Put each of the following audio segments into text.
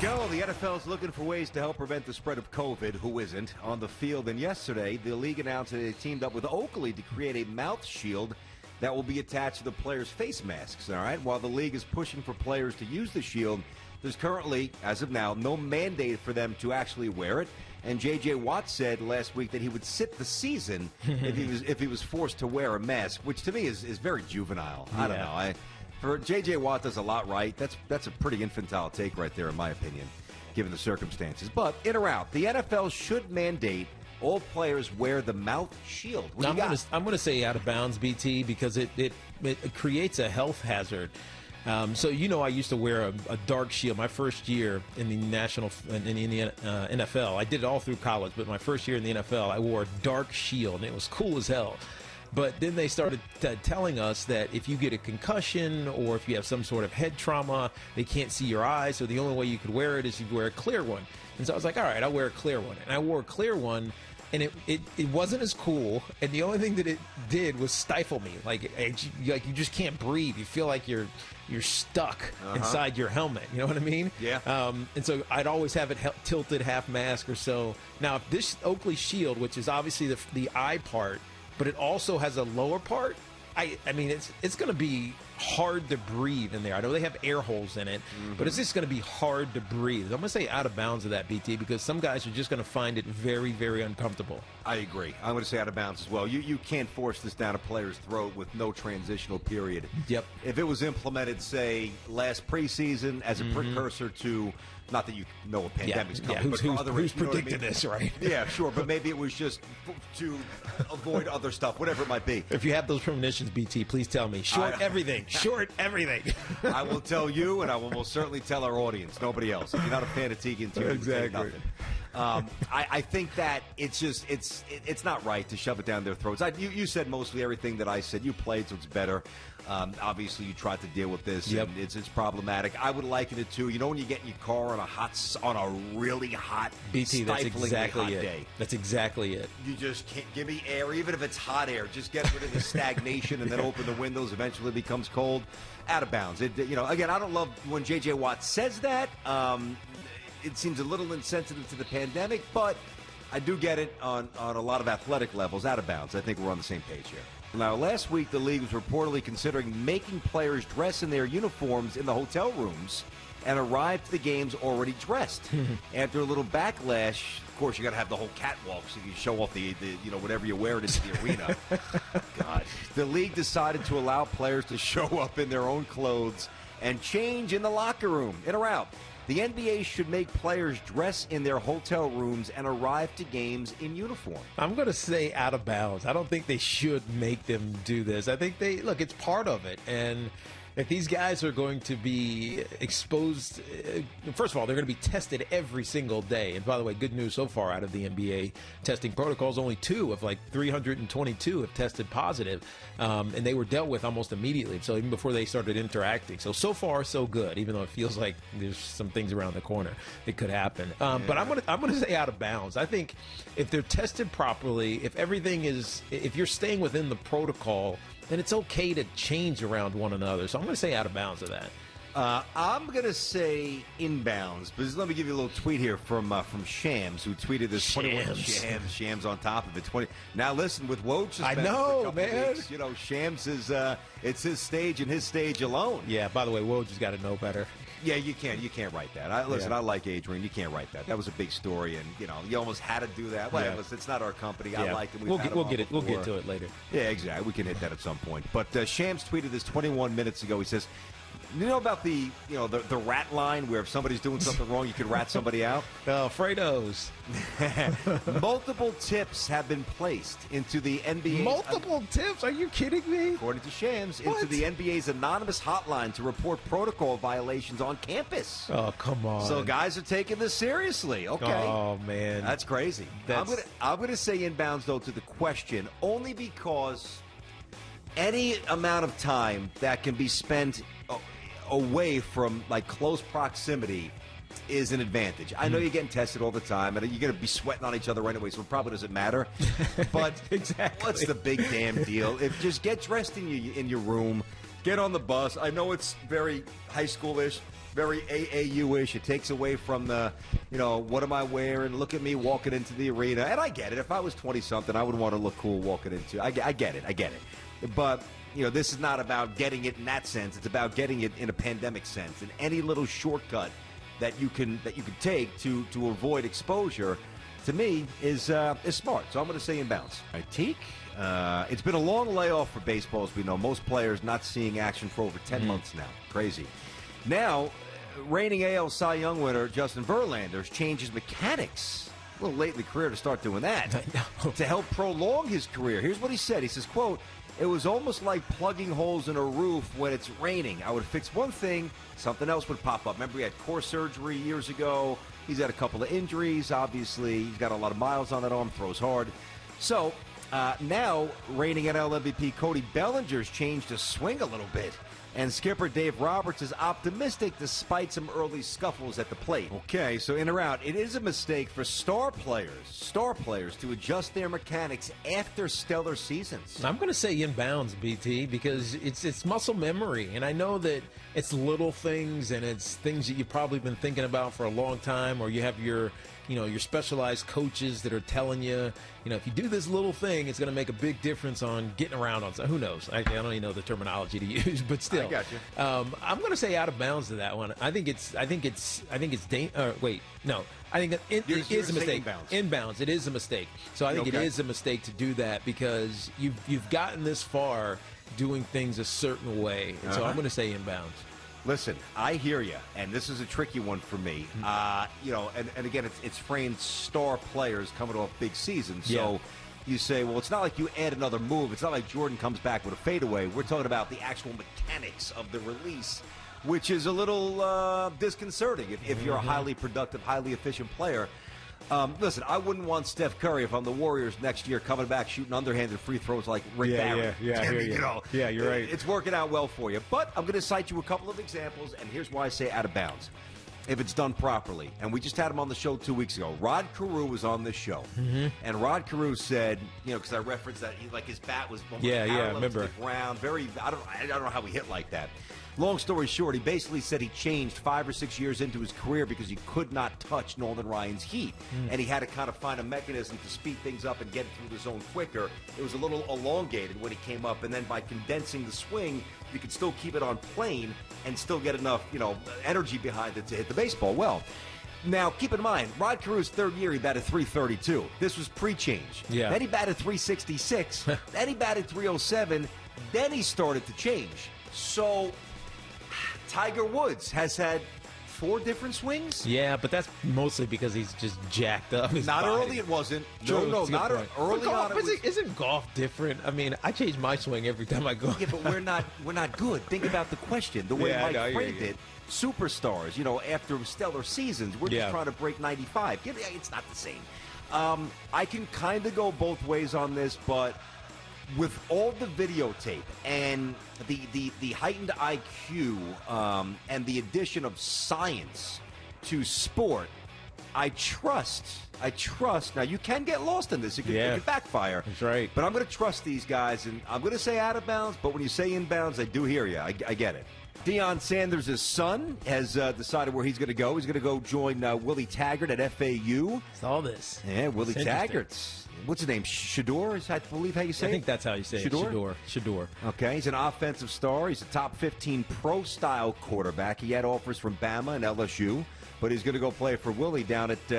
Go. The NFL is looking for ways to help prevent the spread of COVID. Who isn't on the field? And yesterday, the league announced that they teamed up with Oakley to create a mouth shield that will be attached to the players' face masks. All right. While the league is pushing for players to use the shield, there's currently, as of now, no mandate for them to actually wear it. And J.J. Watt said last week that he would sit the season if he was forced to wear a mask, which to me is very juvenile. I don't know. For J.J. Watt does a lot right. That's a pretty infantile take right there, in my opinion, given the circumstances. But in or out, the NFL should mandate all players wear the mouth shield. I'm going to say out of bounds, BT, because it creates a health hazard. So I used to wear a dark shield my first year in the NFL. I did it all through college, but my first year in the NFL, I wore a dark shield, and it was cool as hell. But then they started telling us that if you get a concussion or if you have some sort of head trauma, they can't see your eyes, so the only way you could wear it is you wear a clear one. And so I was like, all right, I'll wear a clear one. And I wore a clear one, and it wasn't as cool, and the only thing that it did was stifle me. Like you just can't breathe. You feel like you're stuck inside your helmet. You know what I mean? Yeah. And so I'd always have it tilted half mask or so. Now, if this Oakley shield, which is obviously the eye part, but it also has a lower part, I mean, it's going to be hard to breathe in there. I know they have air holes in it, but it's just going to be hard to breathe. I'm going to say out of bounds of that, BT, because some guys are just going to find it very, very uncomfortable. I agree. I'm going to say out of bounds as well. You can't force this down a player's throat with no transitional period. Yep. If it was implemented, say, last preseason as a precursor to, not that you know a pandemic's coming, but for other who's predicted this, right? Yeah, sure, but maybe it was just to avoid other stuff, whatever it might be. If you have those premonitions, BT, please tell me. Short everything. Short everything. I will tell you, and I will most certainly tell our audience. Nobody else. If you're not a fan of Tiki and Tierney, exactly. Nothing. I think that it's not right to shove it down their throats. You said mostly everything that I said. You played, so it's better. Obviously, you tried to deal with this, and it's problematic. I would liken it to, when you get in your car on a really hot, BT, that's exactly hot it. day. That's exactly it. You just can't give me air, even if it's hot air. Just get rid of the stagnation and then open the windows. Eventually, it becomes cold. Out of bounds. Again, I don't love when J.J. Watt says that. It seems a little insensitive to the pandemic, but I do get it on a lot of athletic levels. Out of bounds. I think we're on the same page here. Now, last week, the league was reportedly considering making players dress in their uniforms in the hotel rooms and arrive to the games already dressed. After a little backlash, of course, you got to have the whole catwalk so you can show off the whatever you're wearing into the arena. God, the league decided to allow players to show up in their own clothes and change in the locker room, in or out. The NBA should make players dress in their hotel rooms and arrive to games in uniform. I'm going to say out of bounds. I don't think they should make them do this. I think it's part of it. And if these guys are going to be exposed, first of all, they're going to be tested every single day. And by the way, good news so far out of the NBA testing protocols, only 2 of 322 have tested positive, and they were dealt with almost immediately. So even before they started interacting. So far, so good, even though it feels like there's some things around the corner that could happen. But I'm going to say out of bounds. I think if they're tested properly, if you're staying within the protocol, then it's okay to change around one another. So I'm going to say out of bounds of that. I'm going to say inbounds. But let me give you a little tweet here from Shams, who tweeted this. Shams on top of it. 20. Now listen, with Woj suspended for a couple weeks, Shams is it's his stage and his stage alone. Yeah. By the way, Woj has got to know better. Yeah, you can't write that. I like Adrian. You can't write that. That was a big story, and you almost had to do that. Well, listen, it's not our company. I like it. We'll get to it later. Yeah, exactly. We can hit that at some point. But Shams tweeted this 21 minutes ago. He says, "You know about the rat line where if somebody's doing something wrong, you can rat somebody out." Oh, Fredo's. Multiple tips have been placed into the NBA. Multiple tips? Are you kidding me? According to Shams, into the NBA's anonymous hotline to report protocol violations on campus. Oh, come on. So guys are taking this seriously. Okay. Oh, man. That's crazy. I'm gonna say inbounds, though, to the question, only because any amount of time that can be spent away from close proximity is an advantage. I know you're getting tested all the time, and you're going to be sweating on each other anyway, so it probably doesn't matter. But exactly. What's the big damn deal? Just get dressed in your room, get on the bus. I know it's very high schoolish, very AAU-ish. It takes away from the, what am I wearing? Look at me walking into the arena. And I get it. If I was 20-something, I would want to look cool walking into. I get it. But, this is not about getting it in that sense. It's about getting it in a pandemic sense. And any little shortcut that you can take to avoid exposure, to me, is smart. So I'm going to say inbounds. All right, Teak. It's been a long layoff for baseball, as we know. Most players not seeing action for over 10 months now. Crazy. Now, reigning AL Cy Young winner Justin Verlander's changed his mechanics a little late in the career to start doing that. To help prolong his career. Here's what he said. He says, quote, "It was almost like plugging holes in a roof when it's raining. I would fix one thing, something else would pop up." Remember, he had core surgery years ago. He's had a couple of injuries, obviously. He's got a lot of miles on that arm, throws hard. So, now, reigning NL MVP Cody Bellinger's changed his swing a little bit. And skipper Dave Roberts is optimistic despite some early scuffles at the plate. Okay, so in or out, it is a mistake for star players to adjust their mechanics after stellar seasons. I'm going to say inbounds, BT, because it's muscle memory. And I know that it's little things and it's things that you've probably been thinking about for a long time, or you have your specialized coaches that are telling you, if you do this little thing, it's going to make a big difference on getting around on something. Who knows? I don't even know the terminology to use, but still. I got you. I'm going to say out of bounds to that one. I think it is a mistake. Inbounds. It is a mistake. So I think it is a mistake to do that because you've gotten this far doing things a certain way. And so I'm going to say inbounds. Listen, I hear you, and this is a tricky one for me. And again, it's framed star players coming off big seasons. So you say, well, it's not like you add another move. It's not like Jordan comes back with a fadeaway. We're talking about the actual mechanics of the release, which is a little disconcerting if you're a highly productive, highly efficient player. Listen, I wouldn't want Steph Curry if I'm the Warriors next year coming back shooting underhanded free throws like Rick Barry. Yeah, I hear you. Yeah, you're right. It's working out well for you. But I'm going to cite you a couple of examples, and here's why I say out of bounds. If it's done properly. And we just had him on the show 2 weeks ago. Rod Carew was on this show. And Rod Carew said, because I referenced that his bat was almost parallel to the ground. I don't know how he hit like that. Long story short, he basically said he changed 5 or 6 years into his career because he could not touch Nolan Ryan's heat. And he had to kind of find a mechanism to speed things up and get it through the zone quicker. It was a little elongated when he came up, and then by condensing the swing, you could still keep it on plane and still get enough, energy behind it to hit the baseball well. Now, keep in mind, Rod Carew's third year, he batted .332. This was pre-change. Yeah. Then he batted .366. Then he batted .307. Then he started to change. So Tiger Woods has had 4 different swings? Yeah, but that's mostly because he's just jacked up. Not body. Early, it wasn't. True, No, not early golf, on. Isn't golf different? I mean, I change my swing every time I go. Yeah, but we're not good. Think about the question. The way Mike framed it, superstars, after stellar seasons, we're just trying to break 95. It's not the same. I can kind of go both ways on this, but with all the videotape and the heightened IQ and the addition of science to sport, I trust. Now, you can get lost in this. It can backfire. That's right. But I'm going to trust these guys, and I'm going to say out of bounds, but when you say inbounds, I do hear you. I get it. Deion Sanders' son has decided where he's going to go. He's going to go join Willie Taggart at FAU. Saw this. Yeah, Willie Taggart. What's his name? Shador, is I believe how you say it? I think that's how you say Shador? it. Shador. Okay, he's an offensive star. He's a top 15 pro-style quarterback. He had offers from Bama and LSU, but he's going to go play for Willie down at,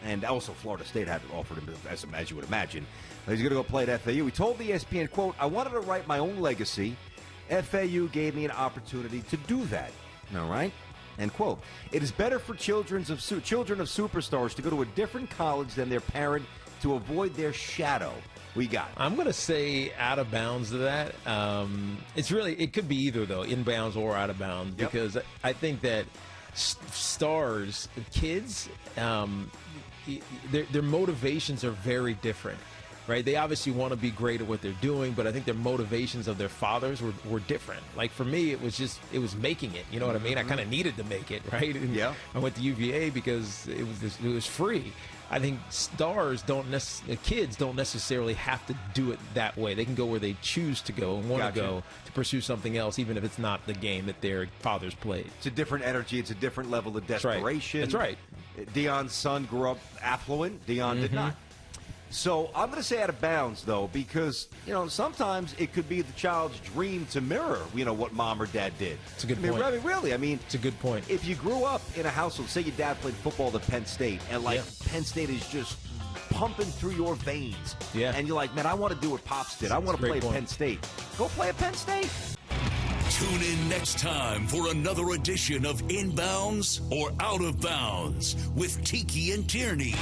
and also Florida State had offered him, as you would imagine. He's going to go play at FAU. He told the ESPN, quote, "I wanted to write my own legacy. FAU gave me an opportunity to do that." All right? End quote. "It is better for children of superstars to go to a different college than their parent to avoid their shadow." We got. I'm going to say out of bounds to that. It could be either, though, inbounds or out of bounds, because I think that kids, their motivations are very different. right? They obviously want to be great at what they're doing, but I think their motivations of their fathers were different. Like for me, it was making it. You know what I mean? I kind of needed to make it, right? And yeah. I went to UVA because it was free. I think kids don't necessarily have to do it that way. They can go where they choose to go and want to go to pursue something else, even if it's not the game that their fathers played. It's a different energy. It's a different level of desperation. That's right. Deion's son grew up affluent. Deion did not. So I'm going to say out of bounds, though, because, sometimes it could be the child's dream to mirror, what mom or dad did. It's a good point. Really, it's a good point. If you grew up in a household, say your dad played football at Penn State, and, Penn State is just pumping through your veins. Yeah. And you're like, man, I want to do what Pops did. I want to play at Penn State. Go play at Penn State. Tune in next time for another edition of Inbounds or Out of Bounds with Tiki and Tierney.